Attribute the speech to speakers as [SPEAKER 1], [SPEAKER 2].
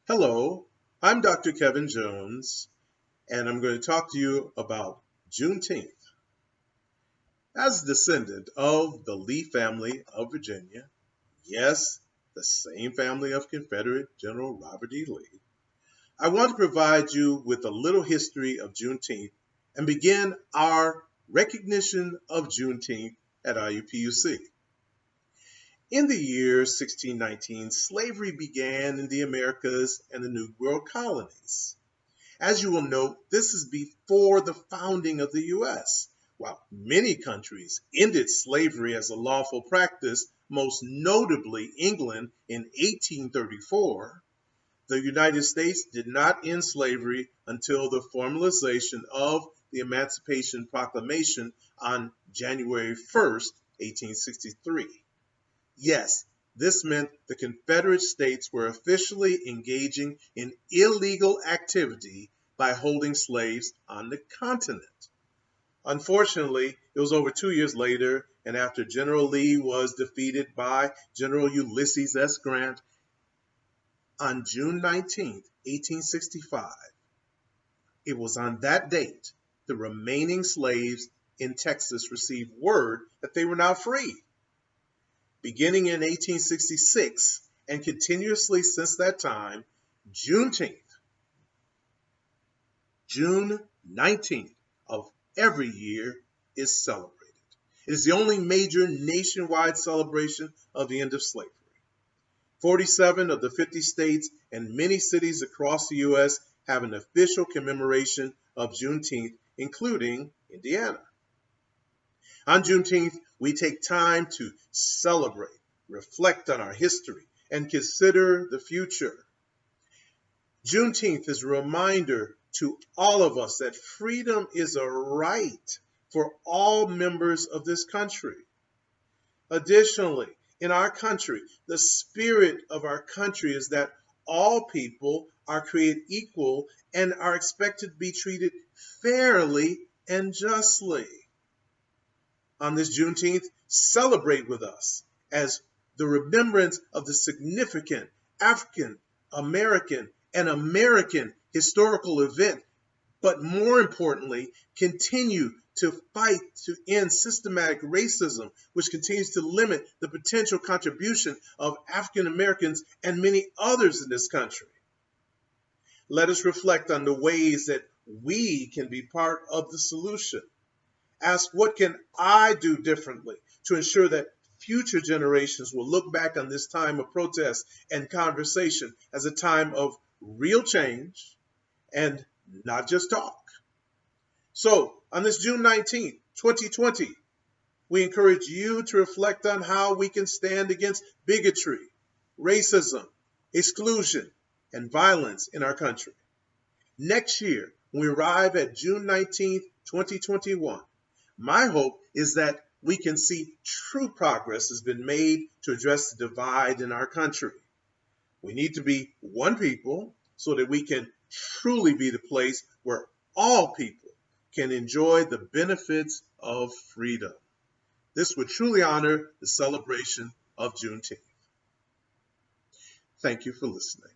[SPEAKER 1] Hello, I'm Dr. Kevin Jones, and I'm going to talk to you about Juneteenth. As a descendant of the Lee family of Virginia, yes, the same family of Confederate General Robert E. Lee, I want to provide you with a little history of Juneteenth and begin our recognition of Juneteenth at IUPUC. In the year 1619, slavery began in the Americas and the New World colonies. As you will note, this is before the founding of the U.S. While many countries ended slavery as a lawful practice, most notably England in 1834, the United States did not end slavery until the formalization of the Emancipation Proclamation on January 1st, 1863. Yes, this meant the Confederate States were officially engaging in illegal activity by holding slaves on the continent. Unfortunately, it was over 2 years later, and after General Lee was defeated by General Ulysses S. Grant on June 19, 1865, it was on that date the remaining slaves in Texas received word that they were now free. Beginning in 1866 and continuously since that time, Juneteenth, June 19th of every year, is celebrated. It is the only major nationwide celebration of the end of slavery. 47 of the 50 states and many cities across the U.S. have an official commemoration of Juneteenth, including Indiana. On Juneteenth, we take time to celebrate, reflect on our history, and consider the future. Juneteenth is a reminder to all of us that freedom is a right for all members of this country. Additionally, in our country, the spirit of our country is that all people are created equal and are expected to be treated fairly and justly. On this Juneteenth, celebrate with us as the remembrance of the significant African, American, and American historical event, but more importantly, continue to fight to end systematic racism, which continues to limit the potential contribution of African Americans and many others in this country. Let us reflect on the ways that we can be part of the solution. Ask, what can I do differently to ensure that future generations will look back on this time of protest and conversation as a time of real change and not just talk? So, on this June 19th, 2020, we encourage you to reflect on how we can stand against bigotry, racism, exclusion, and violence in our country. Next year, when we arrive at June 19th, 2021, my hope is that we can see true progress has been made to address the divide in our country. We need to be one people so that we can truly be the place where all people can enjoy the benefits of freedom. This would truly honor the celebration of Juneteenth. Thank you for listening.